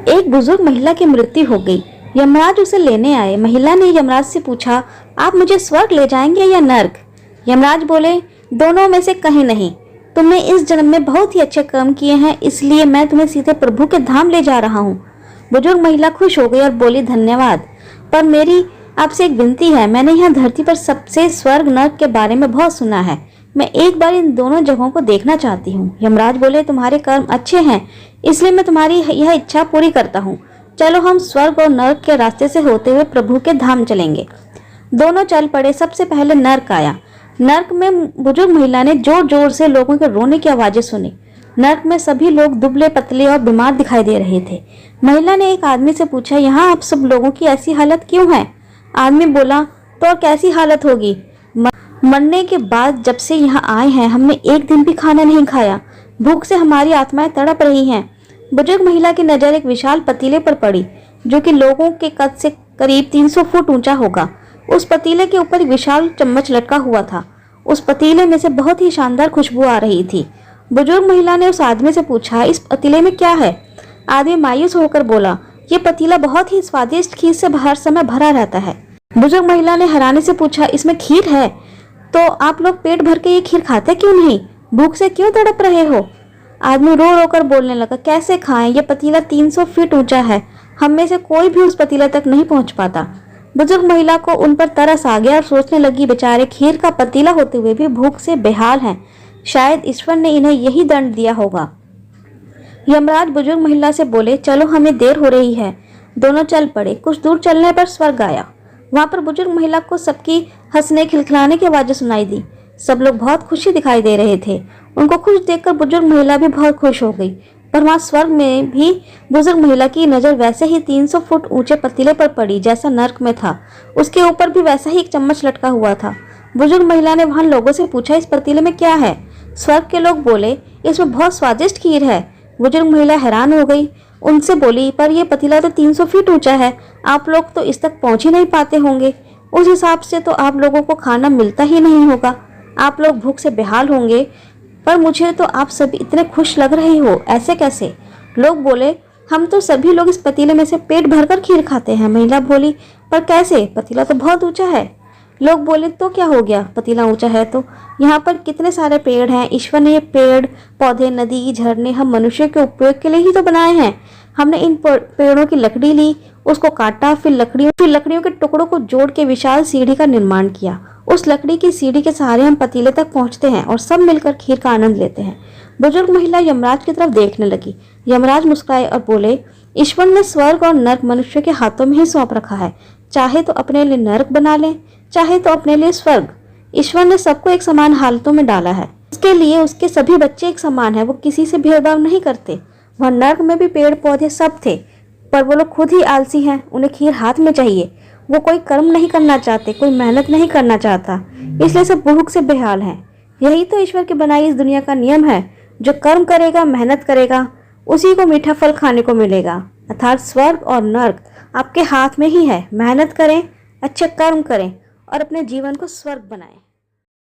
एक बुजुर्ग महिला की मृत्यु हो गई। यमराज उसे लेने आए। महिला ने यमराज से पूछा, आप मुझे स्वर्ग ले जाएंगे या नर्क? यमराज बोले, दोनों में से कहीं नहीं। तुमने इस जन्म में बहुत ही अच्छे कर्म किए हैं, इसलिए मैं तुम्हें सीधे प्रभु के धाम ले जा रहा हूँ। बुजुर्ग महिला खुश हो गई और बोली, धन्यवाद, पर मेरी आपसे एक विनती है। मैंने यहाँ धरती पर सबसे स्वर्ग नर्क के बारे में बहुत सुना है। मैं एक बार इन दोनों जगहों को देखना चाहती हूँ। यमराज बोले, तुम्हारे कर्म अच्छे हैं, इसलिए मैं तुम्हारी यह इच्छा पूरी करता हूँ। चलो हम स्वर्ग और नर्क के रास्ते से होते हुए प्रभु के धाम चलेंगे। दोनों चल पड़े। सबसे पहले नर्क आया। नर्क में बुजुर्ग महिला ने जोर जोर से लोगों के रोने की आवाजें सुनी। नर्क में सभी लोग दुबले पतले और बीमार दिखाई दे रहे थे। महिला ने एक आदमी से पूछा, यहाँ आप सब लोगों की ऐसी हालत क्यों है? आदमी बोला, तो और कैसी हालत होगी? मरने के बाद जब से यहाँ आए हैं हमने एक दिन भी खाना नहीं खाया। भूख से हमारी आत्माएं तड़प रही हैं। बुजुर्ग महिला की नजर एक विशाल पतीले पर पड़ी, जो कि लोगों के कद से करीब 300 फुट ऊंचा होगा। उस पतीले के ऊपर एक विशाल चम्मच लटका हुआ था। उस पतीले में से बहुत ही शानदार खुशबू आ रही थी। बुजुर्ग महिला ने उस आदमी से पूछा, इस पतीले में क्या है? आदमी मायूस होकर बोला, ये पतीला बहुत ही स्वादिष्ट खीर से हर समय भरा रहता है। बुजुर्ग महिला ने हैरानी से पूछा, इसमें खीर है? तो आप लोग पेट भर के ये खीर खाते क्यों नहीं? भूख से क्यों तड़प रहे हो? आदमी रो रो कर बोलने लगा, कैसे खाएं? ये पतीला 300 फीट ऊंचा है। हम में से कोई भी उस पतीले तक नहीं पहुंच पाता। बुजुर्ग महिला को उन पर तरस आ गया और सोचने लगी, बेचारे खीर का पतीला होते हुए भी भूख से बेहाल हैं। शायद ईश्वर ने इन्हें यही दंड दिया होगा। यमराज बुजुर्ग महिला से बोले, चलो हमें देर हो रही है। दोनों चल पड़े। कुछ दूर चलने पर स्वर्ग आया। वहां पर बुजुर्ग महिला को सबकी हंसने खिलखिलाने की आवाजें सुनाई दी। सब लोग बहुत खुशी दिखाई दे रहे थे। उनको खुश देखकर बुजुर्ग महिला भी बहुत खुश हो गई। पर वहां स्वर्ग में भी बुजुर्ग महिला की नजर वैसे ही 300 फुट ऊंचे पतीले पर पड़ी जैसा नर्क में था। उसके ऊपर भी वैसा ही एक चम्मच लटका हुआ था। बुजुर्ग महिला ने वहां लोगों से पूछा, इस पतीले में क्या है? स्वर्ग के लोग बोले, इसमें बहुत स्वादिष्ट खीर है। बुजुर्ग महिला हैरान हो गई। उनसे बोली, पर यह पतीला तो 300 फीट ऊंचा है। आप लोग तो इस तक पहुंच ही नहीं पाते होंगे। उस हिसाब से तो आप लोगों को खाना मिलता ही नहीं होगा। आप लोग भूख से बेहाल होंगे। पर मुझे तो आप सभी इतने खुश लग रहे हो, ऐसे कैसे? लोग बोले, हम तो सभी लोग इस पतीले में से पेट भरकर खीर खाते हैं। महिला बोली, पर कैसे? पतीला तो बहुत ऊंचा है। लोग बोले, तो क्या हो गया? पतीला ऊंचा है तो यहाँ पर कितने सारे पेड़ हैं। ईश्वर ने ये पेड़ पौधे, नदी, झरने हम मनुष्य के उपयोग के लिए ही तो बनाए हैं। हमने इन पेड़ों की लकड़ी ली, उसको काटा, फिर लकड़ियों के टुकड़ों को जोड़ के विशाल सीढ़ी का निर्माण किया। उस लकड़ी की सीढ़ी के सहारे हम पतीले तक पहुंचते हैं और सब मिलकर खीर का आनंद लेते हैं। बुजुर्ग महिला यमराज की तरफ देखने लगी। यमराज मुस्कुराए और बोले, ईश्वर ने स्वर्ग और नर्क मनुष्य के हाथों में ही सौंप रखा है। चाहे तो अपने लिए नर्क बना ले, चाहे तो अपने लिए स्वर्ग। ईश्वर ने सबको एक समान हालतों में डाला है। इसके लिए उसके सभी बच्चे एक समान है। वो किसी से भेदभाव नहीं करते। वह नर्क में भी पेड़ पौधे सब थे, पर वो लोग खुद ही आलसी हैं। उन्हें खीर हाथ में चाहिए। वो कोई कर्म नहीं करना चाहते, कोई मेहनत नहीं करना चाहता, इसलिए सब भूख से बेहाल हैं। यही तो ईश्वर की बनाई इस दुनिया का नियम है। जो कर्म करेगा, मेहनत करेगा, उसी को मीठा फल खाने को मिलेगा। अर्थात स्वर्ग और नर्क आपके हाथ में ही है। मेहनत करें, अच्छे कर्म करें और अपने जीवन को स्वर्ग बनाएं।